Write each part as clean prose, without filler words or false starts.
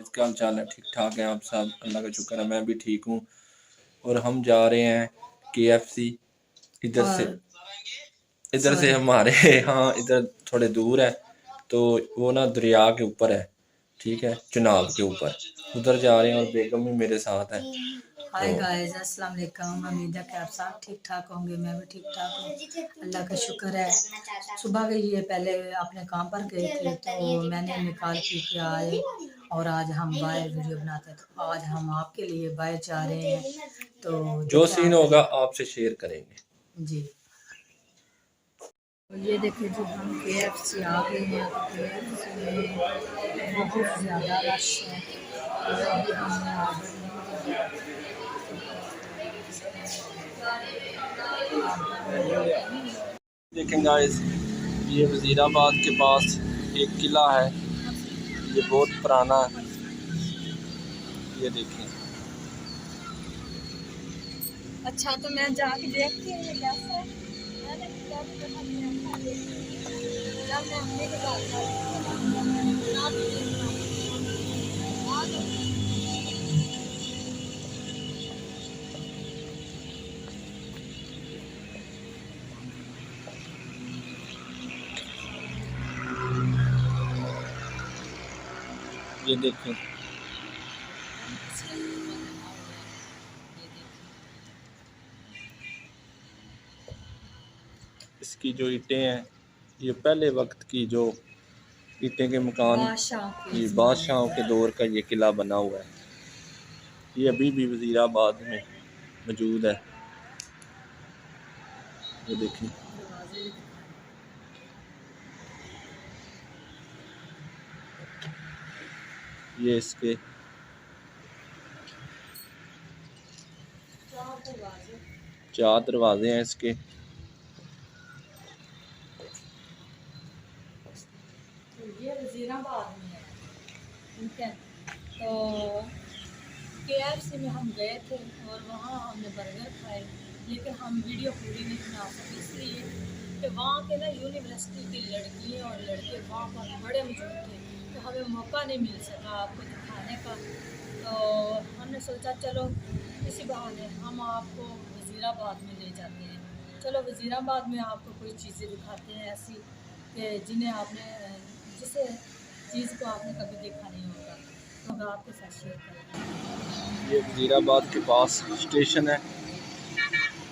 दोस्त, क्या हाल चाल है? ठीक ठाक हैं आप सब? अल्लाह का शुक्र है, मैं भी ठीक हूँ। और हम जा रहे हैं KFC। इधर से हमारे यहाँ इधर थोड़े दूर है, तो वो ना दरिया के ऊपर है, ठीक है, चुनाव के ऊपर, उधर जा रहे हैं और बेगम भी मेरे साथ है। हाय गाइस, अस्सलाम वालेकुम। उम्मीद है कि आप सब ठीक ठाक होंगे। मैं भी ठीक ठाक हूँ, अल्लाह का शुक्र है। सुबह गई है, पहले अपने काम पर गए थे, तो मैंने निकाल के आए और आज हम बाहर वीडियो बनाते हैं। तो आज हम आपके लिए बाहर जा रहे हैं, तो जो सीन होगा आपसे शेयर करेंगे जी। ये देखिए जी, हम KFC आ गए हैं। KFC में बहुत ज़्यादा रश है, तो अभी हमने ऑर्डर नहीं दिया। देखें गाइस, ये वजीराबाद के पास एक किला है, ये बहुत पुराना है। ये देखें। अच्छा, तो मैं जाके देखती हूँ कैसा है। ये देखें, इसकी जो ईंटें हैं, ये पहले वक्त की जो ईंटें के मकान, ये बादशाहों के दौर का ये किला बना हुआ है। ये अभी भी वजीराबाद में मौजूद है। ये देखें, ये इसके 4 दरवाजे हैं इसके। तो ये वजीराबाद में है, ठीक है। तो KFC में हम गए थे और वहाँ हमने बर्गर खाए, लेकिन हम वीडियो पूरी नहीं बना सके, इसलिए कि वहाँ के ना यूनिवर्सिटी की लड़कियाँ और लड़के वहाँ पर बड़े मौजूद थे, तो हमें मौका नहीं मिल सका आपको दिखाने का। तो हमने सोचा चलो इसी बहाने हम आपको वजीराबाद में ले जाते हैं। चलो वजीराबाद में आपको कोई चीज़ें दिखाते हैं ऐसी कि जिन्हें आपने जिसे चीज़ को आपने कभी देखा नहीं होगा, तो मैं आपके साथ शेयर करूँगी। ये वजीराबाद के पास स्टेशन है,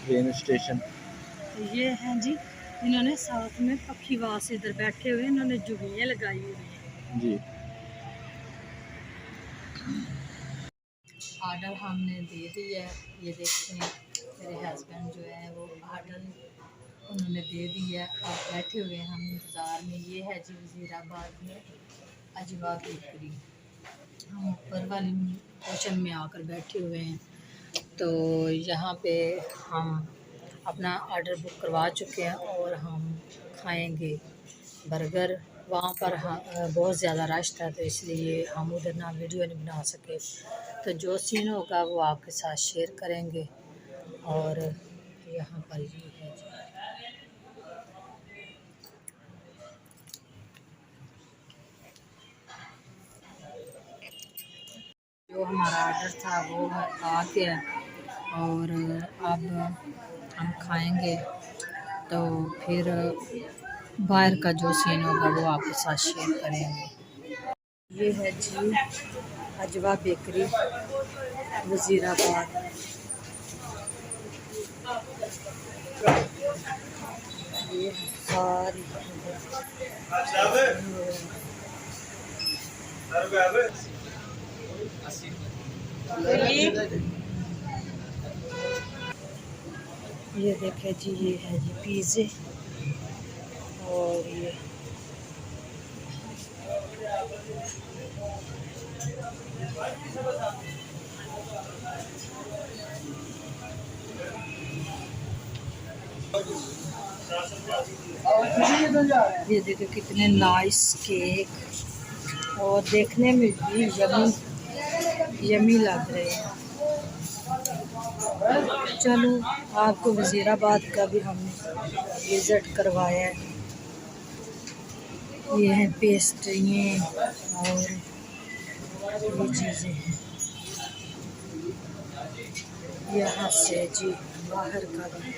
ट्रेन स्टेशन। तो ये हैं जी, इन्होंने साथ में पक्षीवास इधर बैठे हुए, इन्होंने जुगियाँ लगाई हुई हैं जी। ऑर्डर हमने दे दिया है। ये देखते हैं मेरे हस्बैंड जो है वो ऑर्डर उन्होंने दे दिया है और बैठे हुए हैं हम इंतज़ार में। ये है जी वजीराबाद में अजवा बेकरी। हम ऊपर वाली पोर्शन में आकर बैठे हुए हैं, तो यहाँ पे हम अपना ऑर्डर बुक करवा चुके हैं और हम खाएंगे बर्गर। वहाँ पर बहुत ज़्यादा रश था, तो इसलिए हम उधर ना वीडियो नहीं बना सके। तो जो सीन होगा वो आपके साथ शेयर करेंगे। और यहाँ पर ये है जी, जो हमारा ऑर्डर था वो आ गया और अब हम खाएंगे, तो फिर बाहर का जो सीन होगा वो आपके साथ शेयर करेंगे। ये है जी अजवा बेकरी वजीराबाद। ये सारी ये देखे जी, ये है जी पिज़्ज़े और ये देखो कितने नाइस केक और देखने में भी यमी लग रहे हैं। चलो आपको वजीराबाद का भी हमने विज़िट करवाया है। ये है पेस्ट्रियाँ और ये चीज़ें हैं। यहाँ से जी बाहर का भी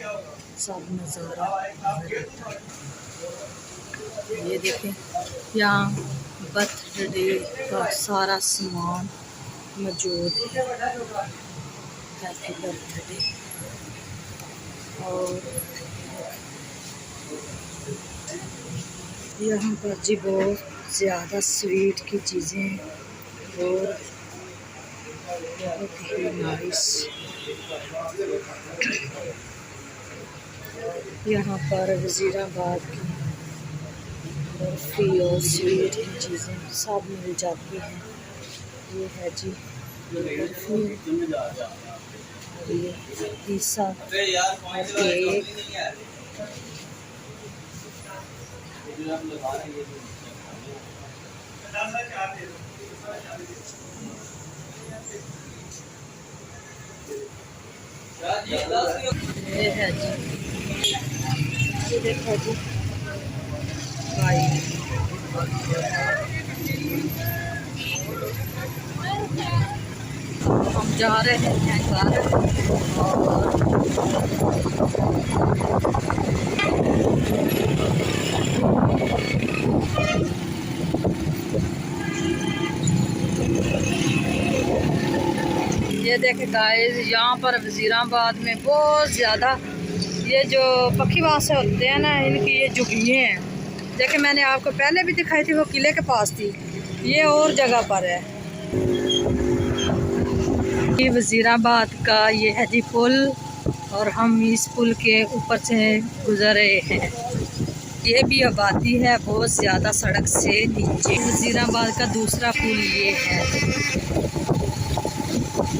सब नज़ारा नजर आता है। ये देखें, यहाँ बर्थडे का सारा सामान मौजूद है। Happy birthday. और यहाँ पर जी बहुत ज़्यादा स्वीट की चीज़ें हैं और बहुत ही नाइस। यहाँ पर वज़ीराबाद की बर्फ़ी और स्वीट की चीज़ें सब मिल जाती हैं। ये है जी बर्फ़ी और ये पिज़्ज़ा और केक। ये है जी, ये देखो जी भाई, हम जा रहे हैं घर और ये देखे गाइस, यहाँ पर वज़ीराबाद में बहुत ज़्यादा ये जो पखीवास से होते हैं ना, इनकी ये झुग्गियाँ हैं। देखे मैंने आपको पहले भी दिखाई थी, वो किले के पास थी, ये और जगह पर है। ये वज़ीराबाद का ये है जी पुल और हम इस पुल के ऊपर से गुजर रहे हैं। ये भी आबादी है बहुत ज़्यादा सड़क से नीचे। वज़ीराबाद का दूसरा पुल ये है।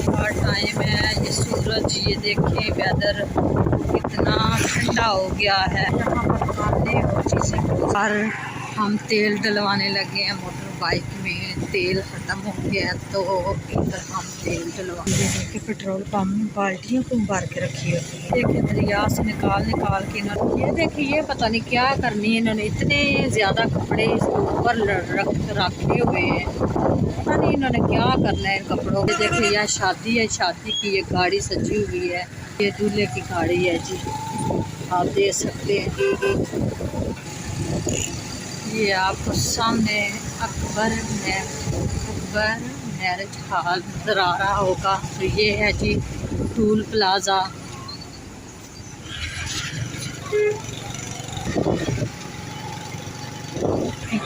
और टाइम है, ये सूरज, ये देखें वेदर कितना ठंडा हो गया है। यहाँ पर खाने और चीज़ें पर हम तेल डलवाने लगे हैं। मोटर बाइक में तेल ख़त्म हो गया तो इधर हम तेल डलवाने के पेट्रोल पंप में बाल्टियों को भर के रखी होती है। देखिए दरिया से निकाल के इन्होंने, ये देखिए ये पता नहीं क्या करनी है इन्होंने, इतने ज़्यादा कपड़े इसके ऊपर रखे हुए हैं, पता नहीं इन्होंने क्या करना है इन कपड़ों को। देखिए यहाँ शादी है, शादी की ये गाड़ी सजी हुई है, ये दूल्हे की गाड़ी है जी, आप देख सकते हैं। ये आपको सामने अकबर मैरिज हॉल नज़र आ रहा होगा। तो ये है जी टूल प्लाज़ा।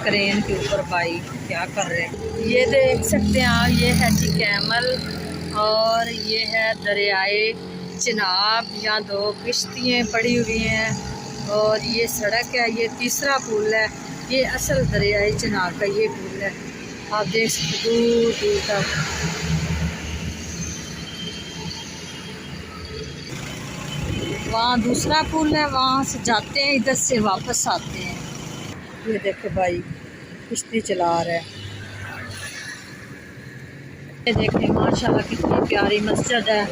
क्रेन के ऊपर भाई क्या कर रहे हैं, ये देख सकते हैं आप। ये है जी कैमल और ये है दरियाए चिनाब। यहाँ दो किश्तियाँ पड़ी हुई हैं और ये सड़क है। ये तीसरा पुल है, ये असल दरियाए चिनाब का ये पुल है। आप देख सकते दूर दूर तक। वहाँ दूसरा पुल है, वहाँ से जाते हैं, इधर से वापस आते हैं। ये देखे भाई किश्ती चला रहा है। ये देखें माशाल्लाह कितनी प्यारी मस्जिद है।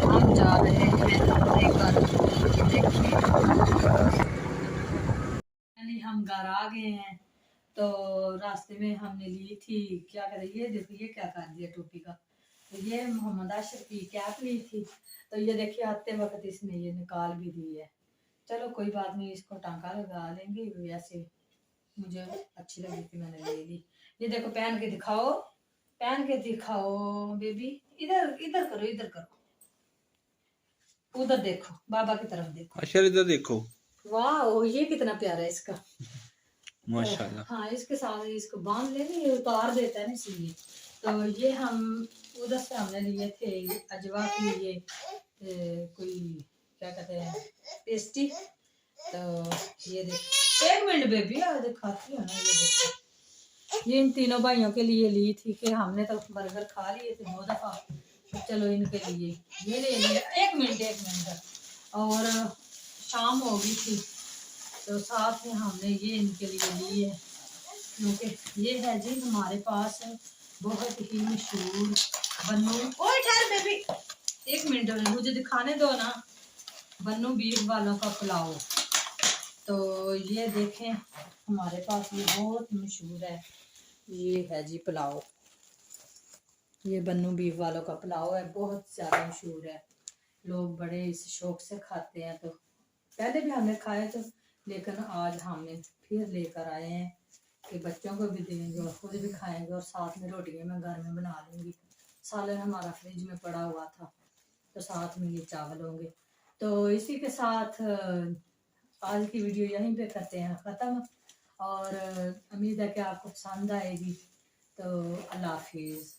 हम जा रहे हैं अपने घर। हम घर आ गए हैं तो रास्ते में हमने ली थी, क्या करें, ये देखो ये क्या कर दिया टोपी का। तो ये मोहम्मद आशिफ की कैप ली थी, तो ये देखिए आते वक्त इसने ये निकाल भी दी है। चलो कोई बात नहीं, इसको टांका लगा लेंगे। वैसे मुझे अच्छी लगी थी, मैंने ले ली। ये देखो पहन के दिखाओ, पहन के दिखाओ बेबी। इधर इधर करो, इधर करो, उधर देखो, बाबा की तरफ देखो। अच्छा इधर देखो, वाह ये कितना प्यारा है इसका, माशाल्लाह। हाँ इसके साथ इसको बांध लेंगे, ये उतार देता है ना इसलिए। तो ये हम उधर से हमने लिए थे अजवा के लिए कोई क्या कहते हैं पेस्टी। तो ये देखो, एक मिनट बेबी दिखाती हूँ ना। ये देखो ये इन तीनों भाइयों के लिए ली थी कि हमने तो बर्गर खा लिए थे 2 दफ़ा, तो चलो इनके लिए ये ले लिया। एक मिनट। और शाम हो गई थी तो साथ में हमने ये इनके लिए ली है, क्योंकि ये है जी हमारे पास बहुत ही मशहूर बन्नू। ओए ठहर बेबी, 1 मिनट मुझे दिखाने दो ना। बन्नू बीफ वालों का पुलाव। तो ये देखें हमारे पास ये बहुत मशहूर है। ये है जी पुलाव, ये बन्नू बीफ वालों का पुलाव है, बहुत ज़्यादा मशहूर है। लोग बड़े इस शौक से खाते हैं। तो पहले भी हमने खाए थे, लेकिन आज हमने फिर लेकर आए हैं कि बच्चों को भी देंगे और खुद भी खाएंगे, और साथ में रोटियां मैं घर में बना लूँगी। सालन हमारा फ्रिज में पड़ा हुआ था, तो साथ में ये चावल होंगे। तो इसी के साथ आज की वीडियो यहीं पे करते हैं ख़त्म, और उम्मीद है कि आपको पसंद आएगी। तो अल्लाह हाफिज़।